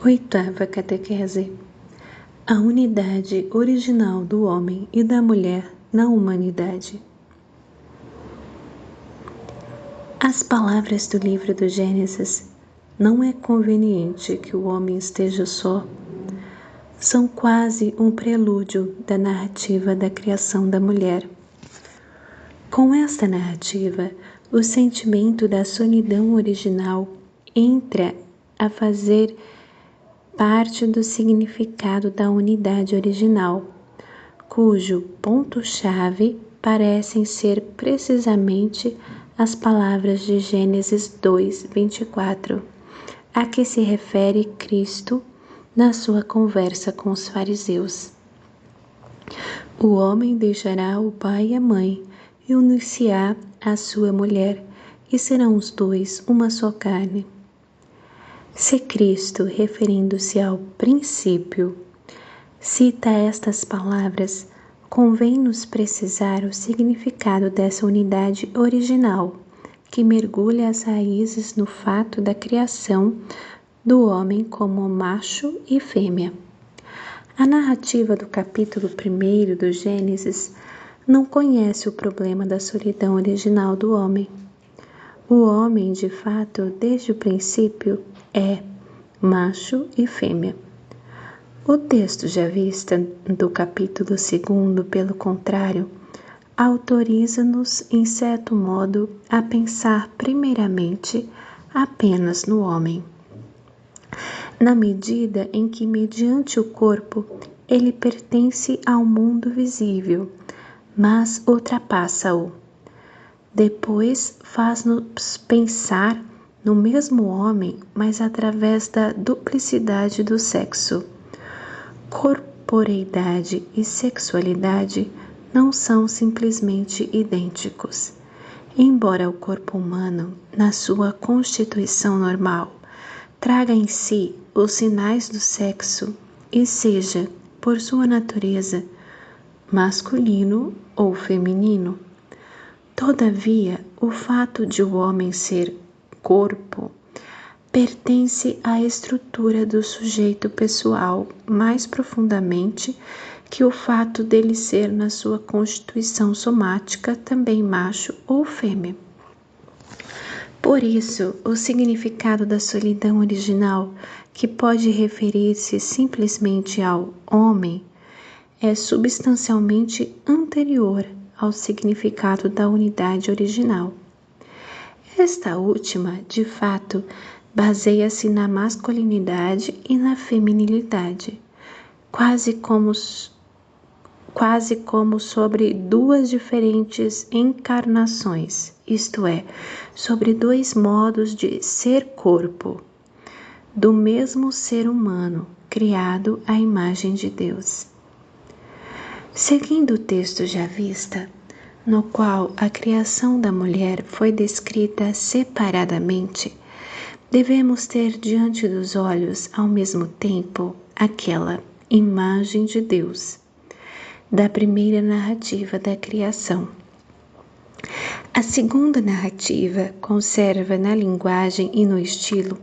Oitava catequese: a unidade original do homem e da mulher na humanidade. As palavras do livro do Gênesis, não é conveniente que o homem esteja só, são quase um prelúdio da narrativa da criação da mulher. Com esta narrativa, o sentimento da solidão original entra a fazer parte do significado da unidade original, cujo ponto-chave parecem ser precisamente as palavras de Gênesis 2:24, a que se refere Cristo na sua conversa com os fariseus. O homem deixará o pai e a mãe e unir-se-á à sua mulher, e serão os dois uma só carne. Se Cristo, referindo-se ao princípio, cita estas palavras, convém-nos precisar o significado dessa unidade original, que mergulha as raízes no fato da criação do homem como macho e fêmea. A narrativa do capítulo 1 do Gênesis não conhece o problema da solidão original do homem. O homem, de fato, desde o princípio, é macho e fêmea. O texto javista do capítulo 2, pelo contrário, autoriza-nos, em certo modo, a pensar primeiramente apenas no homem, na medida em que, mediante o corpo, ele pertence ao mundo visível, mas ultrapassa-o. Depois faz-nos pensar no mesmo homem, mas através da duplicidade do sexo. Corporeidade e sexualidade não são simplesmente idênticos. Embora o corpo humano, na sua constituição normal, traga em si os sinais do sexo e seja, por sua natureza, masculino ou feminino, todavia, o fato de o homem ser corpo pertence à estrutura do sujeito pessoal mais profundamente que o fato dele ser, na sua constituição somática, também macho ou fêmea. Por isso, o significado da solidão original, que pode referir-se simplesmente ao homem, é substancialmente anterior ao significado da unidade original. Esta última, de fato, baseia-se na masculinidade e na feminilidade, quase como sobre duas diferentes encarnações, isto é, sobre dois modos de ser corpo, do mesmo ser humano, criado à imagem de Deus. Seguindo o texto javista, no qual a criação da mulher foi descrita separadamente, devemos ter diante dos olhos, ao mesmo tempo, aquela imagem de Deus, da primeira narrativa da criação. A segunda narrativa conserva na linguagem e no estilo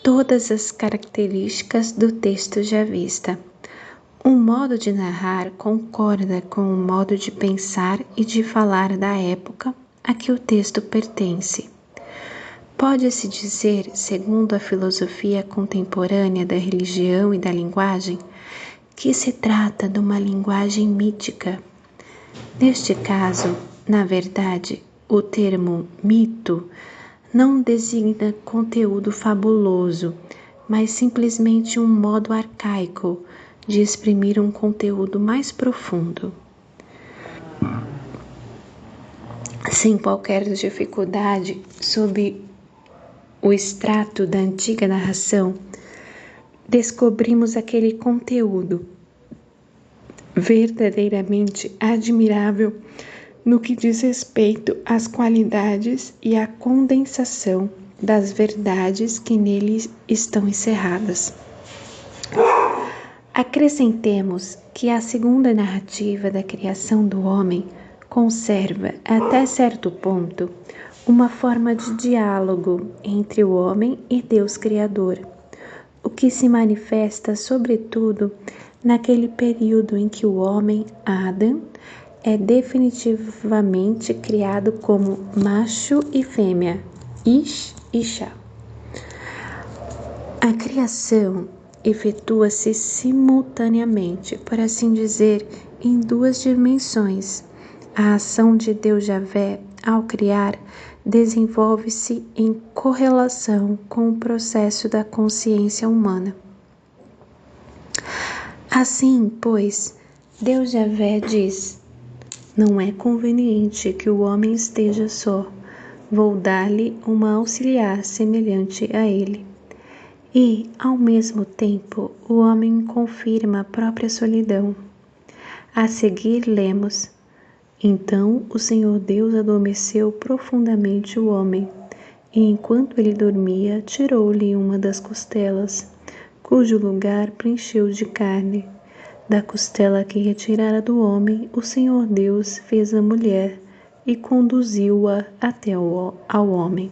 todas as características do texto javista. O modo de narrar concorda com o modo de pensar e de falar da época a que o texto pertence. Pode-se dizer, segundo a filosofia contemporânea da religião e da linguagem, que se trata de uma linguagem mítica. Neste caso, na verdade, o termo mito não designa conteúdo fabuloso, mas simplesmente um modo arcaico de exprimir um conteúdo mais profundo. Sem qualquer dificuldade, sob o extrato da antiga narração, descobrimos aquele conteúdo verdadeiramente admirável no que diz respeito às qualidades e à condensação das verdades que nele estão encerradas. Acrescentemos que a segunda narrativa da criação do homem conserva, até certo ponto, uma forma de diálogo entre o homem e Deus Criador, o que se manifesta sobretudo naquele período em que o homem, Adão, é definitivamente criado como macho e fêmea, Ish e Shah. A criação efetua-se simultaneamente, por assim dizer, em duas dimensões. A ação de Deus Javé, ao criar, desenvolve-se em correlação com o processo da consciência humana. Assim, pois, Deus Javé diz: não é conveniente que o homem esteja só, vou dar-lhe uma auxiliar semelhante a ele. E, ao mesmo tempo, o homem confirma a própria solidão. A seguir, lemos: então o Senhor Deus adormeceu profundamente o homem, e enquanto ele dormia, tirou-lhe uma das costelas, cujo lugar preencheu de carne. Da costela que retirara do homem, o Senhor Deus fez a mulher e conduziu-a até ao homem.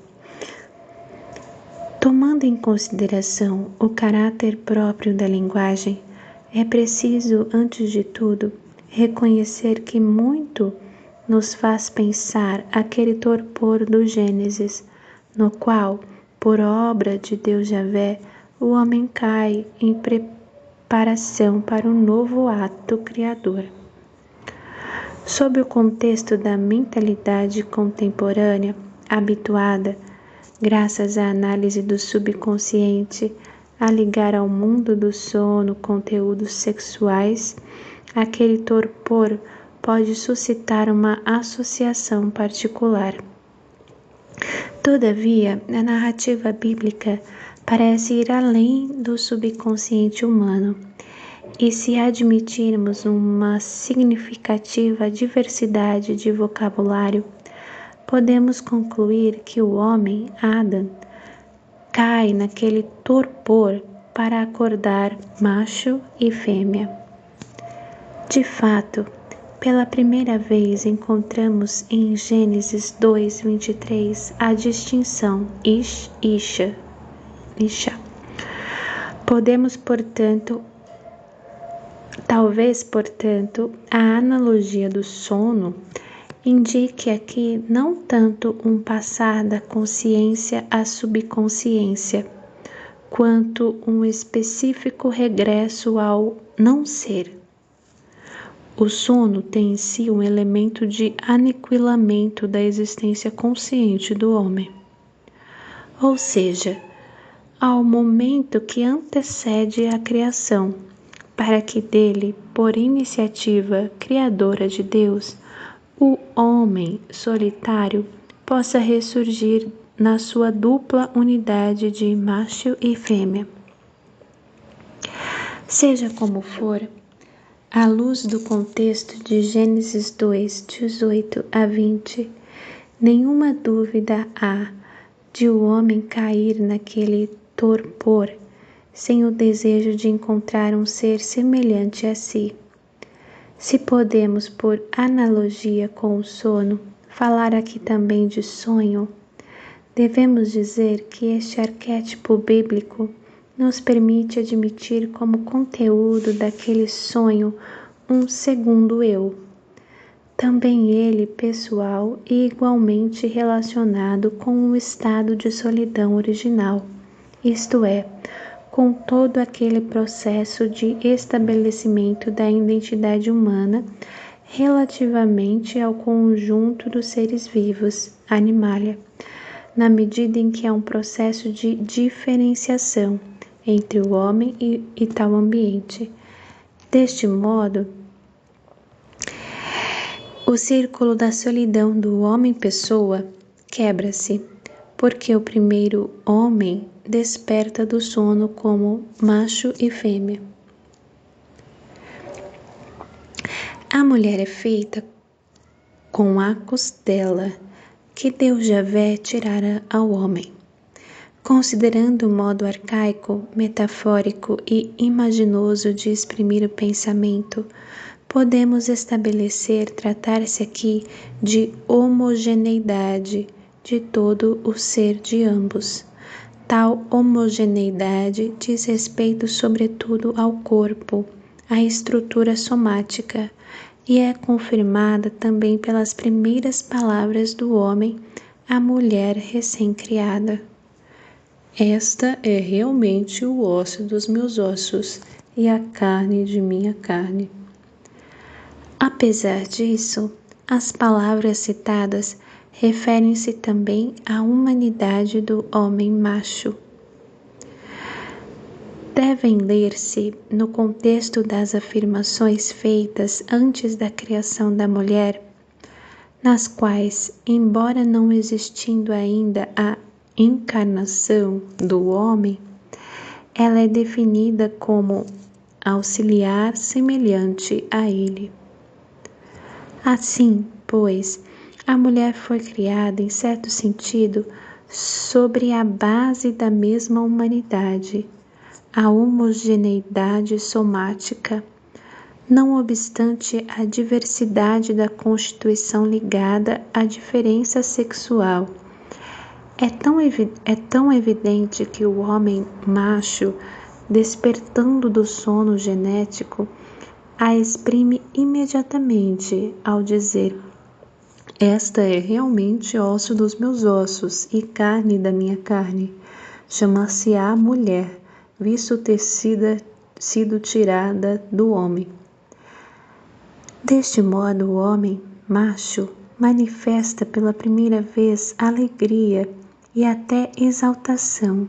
Tomando em consideração o caráter próprio da linguagem, é preciso, antes de tudo, reconhecer que muito nos faz pensar aquele torpor do Gênesis, no qual, por obra de Deus Javé, o homem cai em preparação para um novo ato criador. Sob o contexto da mentalidade contemporânea, habituada, graças à análise do subconsciente, a ligar ao mundo do sono conteúdos sexuais, aquele torpor pode suscitar uma associação particular. Todavia, a narrativa bíblica parece ir além do subconsciente humano, e se admitirmos uma significativa diversidade de vocabulário, podemos concluir que o homem, Adão, cai naquele torpor para acordar macho e fêmea. De fato, pela primeira vez encontramos em Gênesis 2:23 a distinção Ish e Isha. Talvez, portanto, a analogia do sono indique aqui não tanto um passar da consciência à subconsciência, quanto um específico regresso ao não ser. O sono tem em si um elemento de aniquilamento da existência consciente do homem. Ou seja, ao momento que antecede a criação, para que dele, por iniciativa criadora de Deus, o homem solitário possa ressurgir na sua dupla unidade de macho e fêmea. Seja como for, à luz do contexto de Gênesis 2:18-20, nenhuma dúvida há de o homem cair naquele torpor sem o desejo de encontrar um ser semelhante a si. Se podemos, por analogia com o sono, falar aqui também de sonho, devemos dizer que este arquétipo bíblico nos permite admitir como conteúdo daquele sonho um segundo eu, também ele pessoal e igualmente relacionado com o estado de solidão original, isto é, com todo aquele processo de estabelecimento da identidade humana relativamente ao conjunto dos seres vivos, animalia, na medida em que há um processo de diferenciação entre o homem e tal ambiente. Deste modo, o círculo da solidão do homem-pessoa quebra-se, porque o primeiro homem desperta do sono como macho e fêmea. A mulher é feita com a costela que Deus Javé tirara ao homem. Considerando o modo arcaico, metafórico e imaginoso de exprimir o pensamento, podemos estabelecer tratar-se aqui de homogeneidade de todo o ser de ambos, Tal homogeneidade diz respeito sobretudo ao corpo, à estrutura somática, e é confirmada também pelas primeiras palavras do homem à mulher recém-criada. Esta é realmente o osso dos meus ossos e a carne de minha carne. Apesar disso, as palavras citadas referem-se também à humanidade do homem macho. Devem ler-se no contexto das afirmações feitas antes da criação da mulher, nas quais, embora não existindo ainda a encarnação do homem, ela é definida como auxiliar semelhante a ele. Assim, pois, a mulher foi criada, em certo sentido, sobre a base da mesma humanidade, a homogeneidade somática, não obstante a diversidade da constituição ligada à diferença sexual. É tão evidente que o homem macho, despertando do sono genético, a exprime imediatamente ao dizer: esta é realmente osso dos meus ossos e carne da minha carne. Chamar-se-á mulher, visto ter sido tirada do homem. Deste modo, o homem macho manifesta pela primeira vez alegria e até exaltação,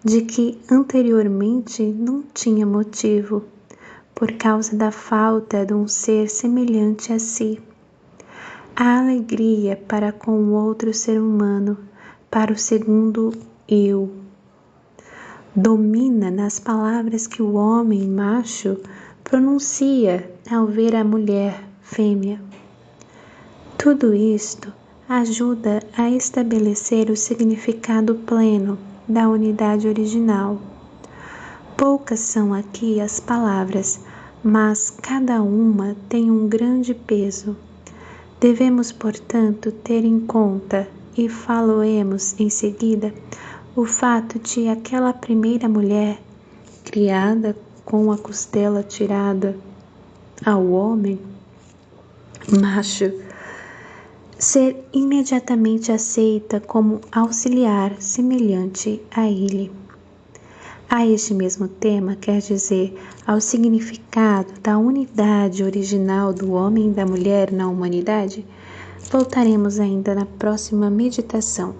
de que anteriormente não tinha motivo, por causa da falta de um ser semelhante a si. A alegria para com o outro ser humano, para o segundo eu, domina nas palavras que o homem macho pronuncia ao ver a mulher fêmea. Tudo isto ajuda a estabelecer o significado pleno da unidade original. Poucas são aqui as palavras, mas cada uma tem um grande peso. Devemos, portanto, ter em conta, e falo-emos em seguida, o fato de aquela primeira mulher, criada com a costela tirada ao homem macho, ser imediatamente aceita como auxiliar semelhante a ele. A este mesmo tema, quer dizer, ao significado da unidade original do homem e da mulher na humanidade, voltaremos ainda na próxima meditação.